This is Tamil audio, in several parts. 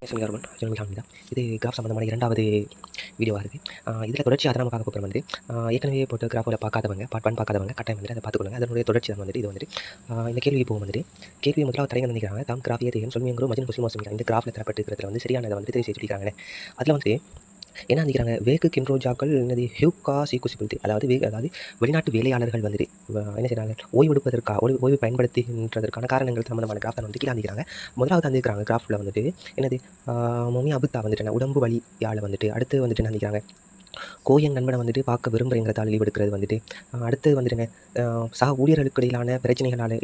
எஸ்எம்ஆர்வன் ஜெர்மி தான். இது கிராஃப் சம்மந்தமான இரண்டாவது வீடியோவாக இருக்குது. இதில் தொடர்ச்சியாக அதை நம்ம பார்க்க போகிற வந்து ஏற்கனவே போட்டு கிராஃபில் பார்க்காதவங்க பார்ட் 1 பார்க்காதவங்க கட்டாயம் வந்துட்டு அதை பார்த்துக்கொள்ளுங்க. அதனுடைய தொடர்ச்சி தான் வந்துட்டு இது வந்துட்டு இந்த கேள்வி போகும் வந்துட்டு கேள்வி முதலாவது தடவை நினைக்கிறாங்க தாம் கிராஃப் ஏற்றியும் சொல்லுவீங்களோ மஜின் முஸ்லிம் மோசம் இந்த கிராஃபில் தரப்பட்டு இருக்கிறதுல வந்து சரியானதை வந்து தெரிவிச்சு சொல்லிக்கிறாங்க. அதில் வந்து என்ன நினைக்கிறாங்க வேக்கு கின்ரோஜாக்கள் என்னது ஹியூகா சீக்குசிபிலிட்டி அதாவது வெளிநாட்டு வேலையாளர்கள் வந்துட்டு என்ன செய்கிறாங்க ஓய்வு பயன்படுத்துகின்றதற்கான காரணங்கள் சம்பந்தமான கிராஃப் தான் வந்து கீழே நினைக்கிறாங்க. முதலாவது தந்திருக்கிறாங்க கிராஃபில் வந்துட்டு என்னது மொமி அபுத்தா வந்துட்டு உடம்பு வலியால் வந்துட்டு அடுத்து வந்துட்டு என்ன நினைக்கிறாங்க கோயங் நண்பனை வந்துட்டு பார்க்க விரும்புகிறேங்கிறதால் லீவ் எடுக்கிறது வந்துட்டு அடுத்தது வந்துட்டு சக ஊழியர்களுக்கு இடையிலான பிரச்சனைகளால்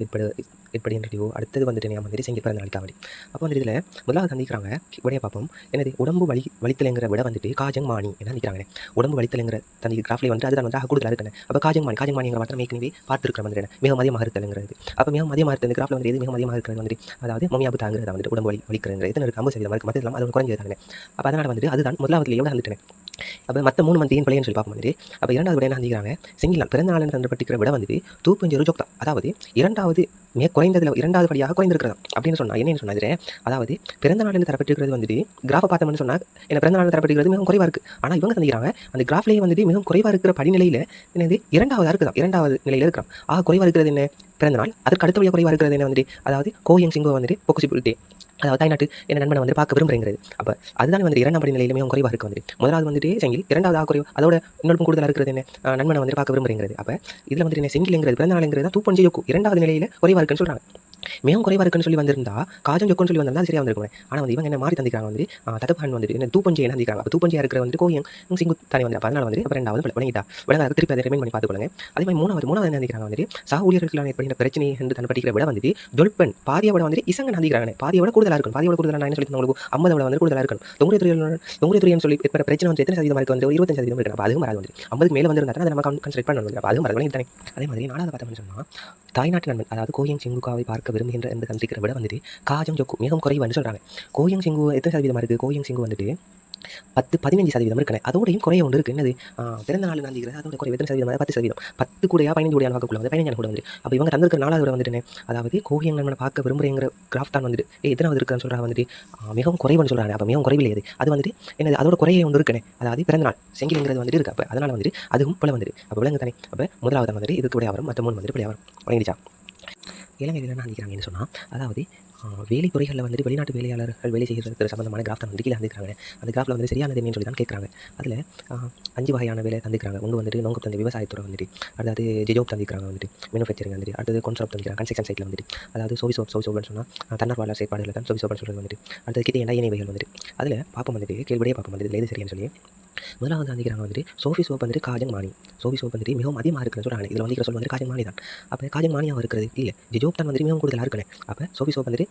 ஏற்படுகின்றதையோ அடுத்தது வந்துட்டு நம்ம வந்துட்டு செஞ்சு பிறந்த நாளைக்கு அப்படி அப்போ வந்து இதில் முதலாவது சந்திக்கிறாங்க விடையை பார்ப்போம். எனது உடம்பு வலித்தலைங்கிற விட வந்துட்டு காஜங் மானி என்ன நினைக்கிறாங்க உடம்பு வலித்தலைங்கிற தந்தி கிராஃப்லேயே வந்துட்டு அதுதான் வந்து கூடுதலாக இருக்கேன். அப்போ காஜங் மானிங்கிற மட்டும் ஏற்கனவே பார்த்துருக்கிற வந்துட்டு மிக மதியமாக இருத்தலுங்கிறது. அப்போ மிக மதியமாக இருந்த கிராஃபில் வந்து எது மிக மதியமாக இருக்கிறது வந்துட்டு அதாவது மொமியாபு தாங்கிறது வந்துட்டு உடம்பு வலிக்கிறது எத்தனை இருக்குது 50% இருக்குது மற்ற அது குறைஞ்சது தானே. அப்போ அதனால் வந்துட்டு அதுதான் முதலாவதுல எவ்வளோ வந்துட்டேன். அப்போ மற்ற 3 மந்தையும் பிள்ளைன்னு சொல்லி பார்ப்போம் வந்துட்டு அப்போ இரண்டாவது விட என்ன நினைக்கிறாங்க சிங்கிலாம் பிறந்த நாள் தந்தப்பட்டிருக்கிற விட வந்துட்டு 2.0 ஜோக் தான். அதாவது இரண்டாவது குறைந்ததில் இரண்டாவது படியாக குறைந்திருக்கிறதா அப்படின்னு சொன்னால் என்னென்னு சொன்னது அதாவது பிறந்த நாளில் தரப்பட்டிருக்கிறது வந்துட்டு கிராஃபை பார்த்தோம்னு சொன்னால் என்ன பிறந்த நாளில் தரப்பட்டிருக்கிறது மிகவும் குறைவாக இருக்குது. ஆனால் இவங்க தந்திக்கிறாங்க அந்த கிராஃப்லேயே வந்துட்டு மிகவும் குறைவாக இருக்கிற படிநிலையில் என்னது இரண்டாவதாக இருக்குதான் இரண்டாவது நிலையில் இருக்கிறான். குறைவாக இருக்கிறது என்ன பிறந்த நாள் அதற்கு அடுத்தபடியாக குறைவாக இருக்கிறது என்ன வந்துட்டு அதாவது கோயங் சிங்கோ வந்துட்டு பொக்குசிபிலிட்டி அதாவது தாய்நாட்டு என்ன நண்பனை வந்து பார்க்க விரும்புகிறேங்கிறது. அப்போ அதுதான் வந்து இரண்டாம் படி நிலையிலுமே குறைவாக இருக்குது வந்துட்டு முதலாவது வந்துட்டு செங்கில் இரண்டாவது குறைவு அதோட இன்னொரு கூடுதலாக இருக்கிறது என்ன நண்பனை வந்து பார்க்க விரும்புகிறேங்கிறது. அப்போ இதில் வந்துட்டு என்ன செங்கில்ங்கிறது பிறந்த நாளுங்கிறது தான் 2.0 இரண்டாவது நிலையில் குறைவாக இருக்குன்னு சொல்கிறாங்க. மிகவும் குறைவாக இருக்குன்னு சொல்லி வந்திருந்தா காஜம் ஜொக்குன்னு சொல்லி வந்திருந்தா சரியாக வந்திருக்கும். ஆனால் வந்து இவங்க என்ன மாறி தந்திக்கிறாங்க வந்து தடப்பான் வந்துட்டு என்ன 2.0 என்ன தந்திக்கிறாங்க. அப்போ 2.0 இருக்கிற வந்துட்டு கோயங் சிங்கு தானே வந்து அப்போ அதனால் வந்து அப்போ ரெண்டாவது விளங்கிட்டா விளங்க திருப்பி அதை ரிமைண்ட் பண்ணி பார்த்துக்கொள்ளுங்க. அதே மாதிரி மூணாவது என்ன நினைக்கிறாங்க வந்துட்டு சக ஊழியர்களுக்கு ஏற்படுகிற பிரச்சனை என்று தன்பட்டிக்கிற விட வந்துட்டு ஜொல்பன் பாதியை விட வந்துட்டு இசங்க நந்திக்கிறாங்க பாதியை விட கூடுதலாக இருக்கும். பாதியை விட கூடுதலாக என்ன சொல்லி உங்களுக்கு 50 விட வந்து கூடுதலாக இருக்கும். தொங்குறைத்துறைன்னு சொல்லி ஏற்பட்ட பிரச்சனை வந்து எத்தனை சதவீதம் இருக்குது வந்து 25% இருக்கு. அப்போ அதுவும் வராது வந்து 50 மேலே வந்துருந்தா அதை நம்ம கன்சிடர் பண்ணணும். அப்போ அதுவும் வரலாம் தானே. அதே மாதிரி நாலாவது பார்த்தோம்னு சொன்னால் தாய்நாட்டு நண்பன் அதாவது கோயங் சிங்குகாவை பார்க்க விரும்புகின்ற என்று தந்திக்கிற விட வந்துட்டு காஜம் ஜொக்கு மிகவும் குறைவான்னு சொல்கிறாங்க. கோயங் சிங்கு எத்தனை சதவீதமாக இருக்குது கோயங் சிங்கு வந்துட்டு 10-15% இருக்கணும். அதோடையும் குறைய ஒன்று இருக்குது என்னது பிறந்த நாள் நந்திக்கிறது அதோட குறைவு எத்தனை சதவீதம் 10%. 10 கூடையா 15 கூடையா பார்க்கக்குள்ள வந்து 15 கூட வந்துட்டு அப்போ இவங்க தந்திருக்கிற நாலாவது வந்துட்டு அதாவது கோயங் நண்பனை பார்க்க விரும்புகிறேங்கிற கிராஃப்ட் தான் வந்துட்டு எத்தனாவது இருக்குன்னு சொல்கிறாங்க வந்துட்டு மிகவும் குறைவுன்னு சொல்கிறாங்க. அப்போ மிகவும் குறைவில் அது வந்துட்டு என்னது அதோட குறைய ஒன்று இருக்கணும். அதாவது பிறந்த நாள் செங்கிலுங்கிறது வந்துட்டு இருக்குது. அப்போ அதனால் வந்துட்டு அதுவும் போல வந்துட்டு அப்போ விலங்கு தானே. அப்போ முதலாவது வந்துட்டு இதுக்கு விட வரும் மற்ற 3 வந்துட்டு பிள்ளை வரும் வழங்கிடுச்சா. இளமையில் என்ன நினைக்கிறாங்கன்னு சொன்னால் அதாவது வேலைத்துறைகளில் வந்துட்டு வெளிநாட்டு வேலையாளர்கள் வேலை செய்கிறது சம்பந்தமான கிராஃப் தான் வந்து கீழே தந்துக்கிறாங்க. அந்த கிராஃபில் வந்து சரியானது என்னன்னு சொல்லி தான் கேட்குறாங்க. அதில் 5 வகையான வேலை தந்துக்கிறாங்க. ஒன்று வந்துட்டு நோங்க தந்து விவசாயத்துறை வந்துட்டு அதாவது ஜிஜோப் தந்திக்கிறாங்க வந்துட்டு மேனுஃபேக்சரிங் வந்துட்டு அடுத்தது கான்செப்ட் தந்திக்கிறாங்க கன்ஸ்ட்ரக்ஷன் சைட்டில் வந்துட்டு அதாவது சோவிசோப்னு சொன்னால் தன்னார்வலர் செயற்பாடுகள் தான் சோவிசோப்னு சொல்கிறது வந்துட்டு அடுத்தது கிட்ட எண்ணெய் வகைகள் வந்துட்டு அதில் பார்ப்போம் வந்துட்டு கேள்வியே பார்ப்போம் வந்துட்டு எது சரியானு சொல்லி முதலாவது தந்திக்கிறாங்க வந்துட்டு சோஃபி சோப் வந்துட்டு காஜங் மானி சோஃபி சோப் வந்துட்டு மிகவும் அதிகமாக இருக்குன்னு சொல்கிறாங்க. இதில் வந்து சொல் வந்து காஜங் மானி தான். அப்போ காஜங் மானியாக இருக்கிறது இல்லை ஜிஜோப் தான் வந்துட்டு மிகவும் கூடுதலாக இருக்கணும். அப்போ சோஃபி சோப் வந்துட்டு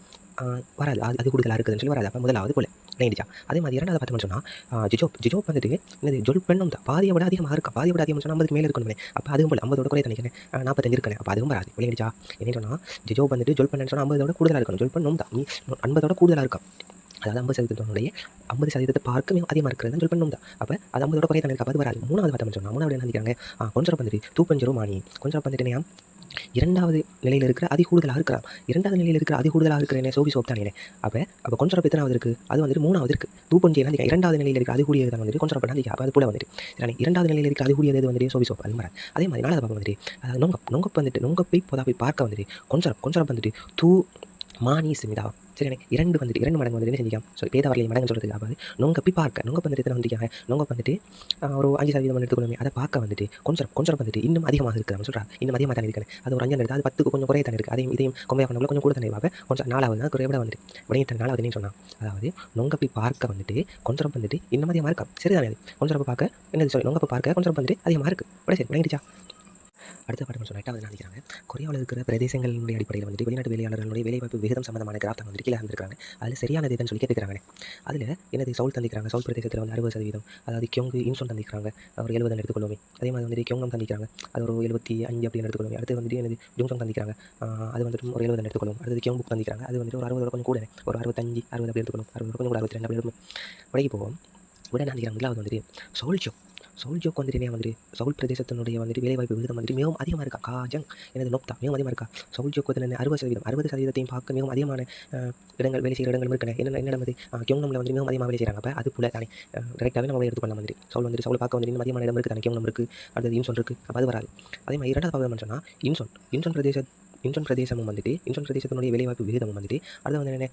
வராது அது கூடுதலாக இருக்குதுன்னு சொல்லி வராது. அப்போ முதலாவது போல நினைச்சா. அதே மாதிரி இரண்டாவது பார்த்தோம்னு சொன்னால் ஜிஜோப் வந்துட்டு என்னது ஜொல் பெண்ணும் தான் பாதியை விட அதிகமாக இருக்கா பாதியை விட அதிகமாக சொன்னால் 50 மேலே இருக்கணுமே. அப்போ அதுவும் போல 50 குறைய நினைக்கிறேன் 45 இருக்கணும். அப்போ அதுவும் வராது விளையாடிச்சா. என்ன சொன்னால் ஜிஜோப் வந்துட்டு ஜொல் பெண்ணு சொன்னால் 50 கூடுதலாக இருக்கணும். ஜொல் பெண்ணும் தான் 50 கூடுதலாக இருக்கும். அதாவது 50% பார்க்க மிகவும் அதிகமாக இருக்கிறது ஜொல் பெண்ணும் தான். அப்போ அது 50 குறைய தான் இருக்கா அது வராது. மூணாவது பார்த்தோம்னு சொன்னால் மூணாவது என்ன நினைக்கிறாங்க கொஞ்சம் வந்துட்டு 2.0 மானி கொஞ்சம் வந்துட்டு இரண்டாவது நிலையில் இருக்கிற அதி கூடுதலாக இருக்கிறான். இரண்டாவது நிலையில் இருக்கிற அதி கூடுதலாக இருக்கிற என்ன சோபி சோப் தானே. அப்போ கொஞ்சம் எத்தனாவது இருக்குது அது வந்துட்டு 3வது இருக்குது 2.0 இரண்டாவது நிலையில் இருக்கிற அது கூடியது தான் வந்துட்டு கொஞ்சம் அப்போ அது போல வந்துட்டு இரண்டாவது நிலையில் இருக்கிற அது கூடியது வந்துட்டு சோபி சோப் அது மாதிரி. அதே மாதிரி நாலாவது பார்க்க வந்துட்டு அதாவது நொங்கப்பு வந்துட்டு நொங்கப்பை போய் பார்க்க வந்துட்டு கொஞ்சம் வந்துட்டு தூ மானி சிமிதா சரி 2 மடங்கு வந்துட்டு என்ன செஞ்சிக்கலாம் சொல்லி பேத வரலை மடங்கு சொல்கிறதுக்கு ஆகாது. நொங்கப்பி பார்க்க நொங்க வந்துட்டு எத்தனை வந்துருக்காங்க நொங்க வந்துட்டு ஒரு 5% எடுத்துக்கொள்ளுமே அதை பார்க்க வந்துட்டு கொஞ்சம் வந்துட்டு இன்னும் அதிகமாக இருக்குது சொல்கிறாங்க. இன்னும் அதிகமாக தான் இருக்கேன் அது ஒரு 5 எடுத்து அது 10 கொஞ்சம் குறைய தான் இருக்குது. இதையும் கொம்பையாக பண்ணவங்கள கொஞ்சம் கூட தானே பார்க்க கொஞ்சம் நாலாவது தான் குறைய விட வந்துட்டு விளையாட்டு நாலாவது என்ன சொன்னால் அதாவது நொங்கப்பி பார்க்க வந்துட்டு கொஞ்சம் வந்துட்டு இன்னும் அதிகமாக இருக்கா சரிதானே. கொஞ்சம் பார்க்க என்னது சொல்லி நொங்கப்பை பார்க்க கொஞ்சம் வந்துட்டு அதிகமாக இருக்குது விட சரி விளையாடிச்சா. அடுத்த பாடம் சொன்னால் 8வது நினைக்கிறாங்க கொரியாவில் இருக்கிற பிரதேசங்களுடைய அடிப்படையில் வந்துட்டு வெளிநாட்டு வேலையாளர்களுடைய வேலைவாய்ப்பு விகிதம் சம்பந்தமான கிராஃப் தான் வந்து கீழே இருந்திருக்காங்க. அதில் சரியானது எதுன்னு சொல்லி கேட்டுக்கிறாங்க. அதில் என்னது சவுல் தந்திக்கிறாங்க. சவுல் பிரதேசத்தில் வந்து 60%. அதாவது கியோங்கு இன்சோன் தந்திக்கிறாங்க ஒரு 70 எடுத்துக்கொள்ளுமே. அதே மாதிரி வந்துட்டு கியோங்கம் தந்திக்கிறாங்க அது ஒரு 75 அப்படின்னு எடுத்துக்கொள்ளுமே. அடுத்து வந்துட்டு என்னது ஜோங்சோங் தந்திக்கிறாங்க அது வந்துட்டு ஒரு 70 எடுத்துக்கொள்ளும். அடுத்து கியோங் புக் தந்திக்கிறாங்க அது வந்துட்டு ஒரு 60 கொஞ்சம் கூட ஒரு 65 60 அப்படி எடுத்துக்கணும் 60 கொஞ்சம் கூட 62 அப்படி எடுக்கணும். விலைக்கு போவோம் விட நினைக்கிறாங்க. முதலாவது வந்துட்டு சோல்ஜோ சவுல் ஜோக் வந்துட்டு வந்துட்டு சவுல் பிரதேசத்தினுடைய வந்துட்டு வேலைவாய்ப்பு விகிதம் வந்துட்டு மிகவும் அதிகமாக இருக்கா. காஜங் எனது நோப்தா மிகவும் அதிகமாக இருக்கா. சவுல் ஜோக் வந்து 60% பார்க்க மிகவும் அதிகமான இடங்கள் வேலை செய்கிற இடங்கள் இருக்கிற என்ன வந்து கியோங்னமில் வந்து மிகவும் அதிகமாக வேலை செய்கிறாங்க. அப்போ அது போல தானே டேரெக்டாகவே நம்ம எடுத்துக்கொள்ளலாம் வந்துட்டு சவுல் பார்க்க வந்து இன்னும் அதிகமான இடம் இருக்குது தானே. கியோங்னம் இருக்குது, அடுத்தது இன்சொன் இருக்குது. அப்போ அது வராது. அதே மாதிரி இரண்டாவது பார்க்கணும்னு சொன்னால் இன்சொன் பிரதேசமும் வந்துட்டு இன்சொன் பிரதேசத்தினுடைய வேலைவாய்ப்பு விகிதம் வந்துட்டு அடுத்து வந்து என்ன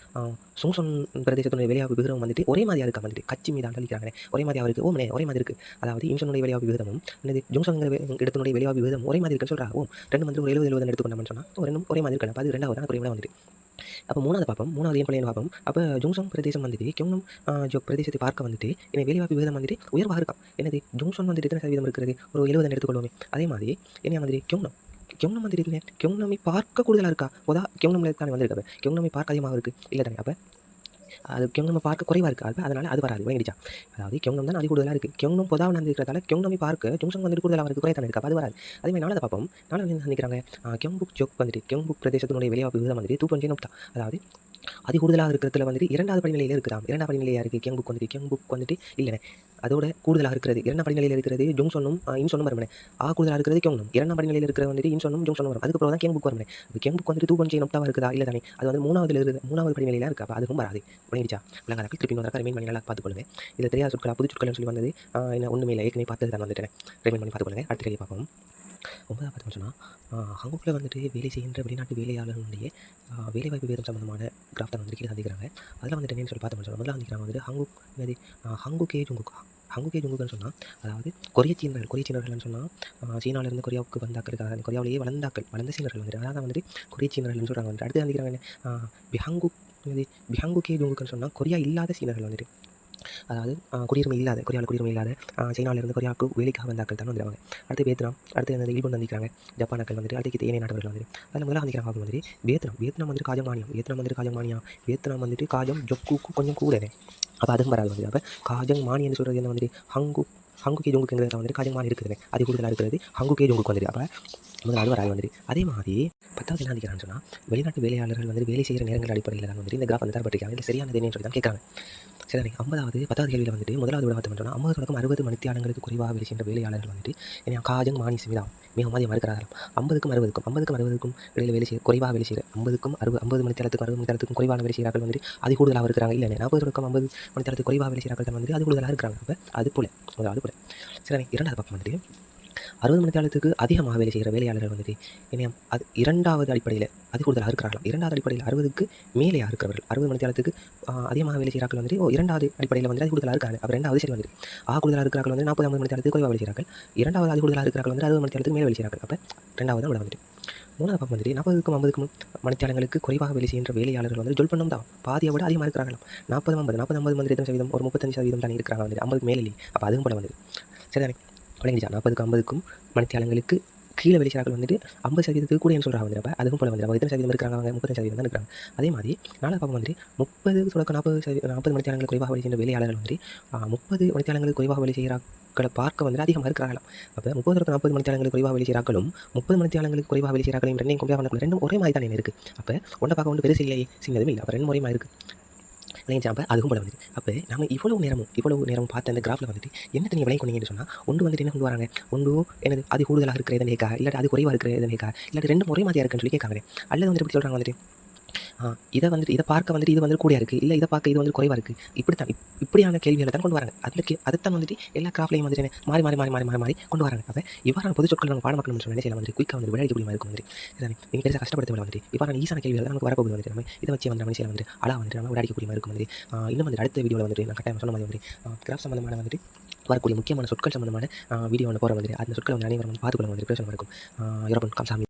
சுங்சொன் பிரதேசத்தினுடைய வேலைவாய்ப்பு விகிதம் வந்துட்டு ஒரே மாதிரியாக இருக்கா வந்துட்டு கட்சி மீது அளிக்கிறாங்க ஒரே மாதிரியாக இருக்குது. ஒரே மாதிரி இருக்குது. அதாவது இன்சொன்னுடைய வேலைவாய்ப்பு விகிதமும் என்னது ஜுங்சொன்கிற இடத்தினுடைய வேலைவாய்ப்பு விகிதம் ஒரே மாதிரி இருக்குன்னு சொல்கிறாங்க. ரெண்டு வந்து ஒரு 70 எடுத்துக்கொண்டோம்னு சொன்னால் ரெண்டும் ஒரே மாதிரி இருக்கணும். அப்போ அது ரெண்டாவது குறைவாக வந்துட்டு. அப்போ மூணாவது பார்ப்போம். மூணாவது ஏன் பழைய பார்ப்போம். அப்போ ஜுங்சொன் பிரதேசம் வந்துட்டு கியோங்னம் ஜோ பிரதேசத்தை பார்க்க வந்துட்டு என்ன வேலைவாய்ப்பு விகிதம் வந்துட்டு உயர்வாக இருக்கா. என்னது ஜுங்சொன் வந்துட்டு எத்தனை சதவீதம் இருக்கிறது, ஒரு 70 எடுத்துக்கொள்வோமே. அதே மாதிரி என்ன வந்துட்டு கியோங்னம் வந்துட்டு இல்லை கியோங்னமை பார்க்க கூடுதலாக இருக்கா. கியோங்னமில் தானே வந்திருக்கு. கியோங்னமை பார்க்க அதிகமாக இருக்குது இல்லை தானே. அப்போ அது கியோங்னம் பார்க்க குறைவாக இருக்குது. அப்போ அதனால் அது வராது விளங்கிடுச்சா. அதாவது கியோங்னம் தான் அது கூடுதலாக இருக்குது. கியோங்னம் பொதாவில் நடந்துருக்கிறதால கியோங்னமை பார்க்க ஜுங்சொன் வந்துட்டு கூடுதலாக இருக்குது, குறைய தானே இருக்குது. அப்போ அது வராது. அதே மாதிரி நாலாவது பார்ப்போம். நாலாவது என்ன நினைக்கிறாங்க, கியோங்புக் ஜோக் வந்துட்டு கியோங்புக் பிரதேசத்தினுடைய வேலைவாய்ப்பு விகிதம் வந்துட்டு 2.9 நோப்தா. அதாவது அது கூடுதலாக இருக்கிறதுல வந்துட்டு இரண்டாவது படிநிலையில் இருக்கலாம். இரண்டாவது படிநிலையாக இருக்குது கியோங்புக் வந்துட்டு இல்லைண்ணே அதோட கூடுதலாக இருக்கிறது. இரண்டாம் படிநிலையில் இருக்கிறது ஜுங்சொன்னும் இன்சொன்னும் வரும். கூடுதலாக இருக்கிறது கியோங்னம். இரண்டாம் படிநிலையில் இருக்கிற வந்துட்டு இன்சொன்னும் ஜுங்சொன்னும் வரும். அதுக்கப்புறம் தான் கியோங்புக் வரும். இப்போ கியோங்புக் வந்துட்டு 2.9 நோப்தாவாக இருக்குதா இல்லை தானே. அது வந்து மூணாவது படிநிலையில் இருக்குது. அப்போ அதுவும் வராது விளங்கிடுச்சா. விளங்காத திருப்பி வந்து ரிமைன் பண்ணி நல்லா பார்த்துக்கொள்ளுங்க. இதில் தெரியாத சொற்கள் புது சொற்கள்னு சொல்லி வந்தது என்ன ஒன்றுமே இல்லை, ஏற்கனவே பார்த்தது தான் வந்துட்டேன். ரிமைன் பண்ணி பார்த்துக்கொள்ளுங்க. அடுத்த கேள்வி பார்ப்போம். 9வது பார்த்தோம்னு சொன்னால் ஹங்கூக்கில் வந்துட்டு வேலை செய்கின்ற வெளிநாட்டு வேலையாளர்களுடைய வேலைவாய்ப்பு விகிதம் சம்பந்தமான கிராஃப் தான் வந்துட்டு கீழே சந்திக்கிறாங்க. அதில் வந்துட்டு என்னன்னு சொல்லி பார்த்தோம்னு சொன்னால் முதல்ல சந்திக்கிறாங்க வந்துட்டு ஹங்குக்கே ஜுங்குக்குன்னு சொன்னால் அதாவது கொரிய சீனர்கள்னு சொன்னால் சீனாவிலேருந்து கொரியாவுக்கு வந்தாக்கள் கொரியாவிலேயே வளர்ந்த சீனர்கள் வந்துட்டு அதாவது வந்துட்டு கொரிய சீனர்கள்னு சொல்கிறாங்க வந்துட்டு. அடுத்து சந்திக்கிறாங்க பிஹங்குக்கே ஜுங்குக்குன்னு சொன்னால் கொரியா இல்லாத சீனர்கள் வந்துட்டு அதாவது கொரியாவில் குடியுரிமை இல்லாத சீனாவிலிருந்து கொரியாவுக்கு வேலைக்காக வந்தாக்கள் தான் வந்துடுவாங்க. அடுத்து வியட்நாம், அடுத்து வந்து ஈபன் வந்திருக்காங்க ஜப்பானாக்கள் வந்துட்டு, அடுத்து ஏனைய நாடுகள் வந்துட்டு. அதில் முதல்ல வந்திருக்காங்க வந்துட்டு வியட்நாம் வந்துட்டு காஜங் மானியம் வியட்நாம் வந்துட்டு காஜம் ஜொக்கு கொஞ்சம் கூடவே. அப்போ அதுவும் வராது வந்து. அப்போ காஜங் மானியன்னு சொல்கிறது என்ன வந்துட்டு ஹங்குக்கே ஜொங்குங்கிறத வந்துட்டு காஜங் மானி இருக்கிறது அது கூடுதலாக இருக்கிறது ஹங்குக்கே ஜொங்குக்கு வந்துட்டு. அப்போ முதல்ல அது வராது வந்துட்டு. அதே மாதிரி 10வது என்ன நினைக்கிறான்னு சொன்னால் வெளிநாட்டு வேலையாளர்கள் வந்து வேலை செய்கிற நேரங்கள் அடிப்படையில் தான் வந்துட்டு இந்த கிராஃப் வந்து தரப்பட்டிருக்காங்க. இல்லை சரியானது என்னன்னு சொல்லி தான் கேட்குறாங்க. சரி, 10வது கேள்வியில் வந்துட்டு முதலாவது விட பார்த்தோம்னா 50 தொடக்கம் 60 மணித்தியாலங்களுக்கு குறைவாக வேலை செய்கின்ற வேலையாளர்கள் வந்துட்டு என்ன காஜங் மானி சிமிதான் மிக அதிகமாக இருக்கிறார்கள். 50க்கும் 60க்கும் இடையில் குறைவாக வேலை செய்கிற 50 மணித்தியாலத்துக்கும் 60 மணித்தியாலத்துக்கும் குறைவான வேலை செய்கிறார்கள் வந்துட்டு அது கூடுதலாக இருக்கிறாங்க. இல்லை 40 தொடக்கம் 50 மணித்தியாலத்துக்கு குறைவாக வேலை செய்கிறார்கள் வந்துட்டு அது கூடுதலாக இருக்கிறாங்க. அப்போ அது போல முதலாவது போல. சரி, இரண்டாவது பக்கம் வந்துட்டு 60 மணித்தியாலத்துக்கு அதிகமாக வேலை செய்கிற வேலையாளர்கள் வந்துட்டு என்ன அது இரண்டாவது அடிப்படையில் அது கூடுதலாக இருக்கிறார்கள். இரண்டாவது அடிப்படையில் 60க்கு மேலே இருக்கிறவர்கள் 60 மணித்தியாலத்துக்கு அதிகமாக வேலை செய்கிறார்கள் வந்துட்டு இரண்டாவது அடிப்படையில் வந்து அது கூடுதலாக இருக்காங்க. அப்போ ரெண்டாவது சரி வந்துட்டு கூடுதலாக இருக்கிறார்கள் வந்து 40 மணித்தியாலத்துக்கு குறைவாக வேலை செய்கிறார்கள். இரண்டாவது அது கூடுதலாக இருக்கிறார்கள் வந்து 60 மணித்தியாலத்துக்கு மேலே வேலை செய்கிறார்கள். அப்போ ரெண்டாவது தான் வந்துட்டு. மூணாவது பக்கம் வந்துட்டு 40க்கும் 50க்கும் மணித்தியாலங்களுக்கு குறைவாக வேலை செய்கின்ற வேலையாளர்கள் வந்து ஜொல் பண்ணும் தான் பாதியை விட அதிகமாக இருக்கிறாங்களாம். 40-50 வந்து எத்தனை சதவீதம், ஒரு 35% தானே இருக்கிறாங்க வந்துட்டு 50க்கு மேலே இல்லை. அப்போ அதுவும் போல வந்துட்டு. சரி, விளங்கிச்சா. 40க்கும் 50க்கும் மணித்தியாலங்களுக்கு கீழே வேலை செய்கிறார்கள் வந்துட்டு 50% கூட என்ன சொல்கிறாங்க வந்துட்டு. அப்போ அதுவும் போல வந்துட்டு எத்தனை சதவீதம் இருக்கிறாங்க, அவங்க 35% தான் இருக்கிறாங்க. அதே மாதிரி நாலாவது பக்கம் வந்துட்டு 30 தொடக்கம் 40 மணித்தியாலங்களுக்கு குறைவாக வேலை செய்கிற வேலையாளர்கள் வந்துட்டு 30 மணித்தியாலங்களுக்கு குறைவாக வேலை செய்கிறார்களை பார்க்க வந்துட்டு அதிகமாக இருக்கிறாங்களாம். அப்போ 30 தொடக்கம் 40 மணித்தியாலங்களுக்கு குறைவாக வேலை செய்கிறார்களும் 30 மணித்தியாலங்களுக்கு குறைவாக வேலை செய்கிறார்களும் ரெண்டையும் குறைவாக பண்ண ரெண்டும் ஒரே மாதிரி தான் என்ன இருக்குது. அப்போ ஒன்றை பார்க்க ஒன்று பெருசு இல்லையே, சின்னதும் இல்லை. அப்போ ரெண்டு ஒரே மாதிரி இருக்குது. அப்போ அதுவும் போல வந்துட்டு. அப்போ நம்ம இவ்வளவு நேரமும் பார்த்த அந்த கிராஃபில் வந்துட்டு என்ன தனியாக விளங்கி கொண்டீங்கன்னு சொன்னால் ஒன்று வந்துட்டு என்ன கொண்டு வராங்க, ஒன்று என்னது அது கூடுதலாக இருக்கிற எதனை கேட்கா, இல்லாட்டி அது குறைவாக இருக்கிற எதனை கேட்கா, இல்லாட்டி ரெண்டும் ஒரே மாதிரியாக இருக்குன்னு சொல்லி கேட்காங்க. அல்லது வந்துட்டு எப்படி சொல்கிறாங்க வந்துட்டு இதை பார்க்க வந்துட்டு இது வந்து கூடியா இருக்குது, இல்லை இதை பார்க்க இது வந்து குறைவாக இருக்குது. இப்படியான கேள்விகளை தான் கொண்டு வராங்க. அதைத்தான் வந்துட்டு எல்லா கிராஃப்லையும் வந்துட்டு மாறி கொண்டு வராங்க. அப்போ இவ்வாறான பொது சொற்கள் நம்ம பாடமாக்கணும்னு சொல்லி செய்யலாம் வந்துட்டு குயிக்காக வந்து விளையாடி முடியுமா இருக்கும் வந்துட்டு. நீங்கள் பெருசாக கஷ்டப்படுத்த வந்துட்டு இவ்வாறான ஈஸான கேள்விகள் தான் நமக்கு வரப்போகுது வந்துட்டு. நம்ம இதை வச்சு வந்து நம்ம செய்யலாம் வந்துட்டு வந்துட்டு நம்ம விளையாடிக்க முடியுமா இருக்கும் வந்துட்டு. இன்னும் வந்து அடுத்த வீடியோவில் வந்துட்டு நான் கட்டாயம் சொன்ன மாதிரி வந்துட்டு கிராஃப்ட் சம்பந்தமான வந்துட்டு வரக்கூடிய முக்கியமான சொற்கள் சம்பந்தமான வீடியோ ஒன்று போகிற வந்துட்டு அந்த சொற்களை வந்து அனைவரும் வந்து பார்த்துக்கொள்ள வந்துட்டு பிரச்சனை இருக்கும். யூரோப்பன் காம்சாமி.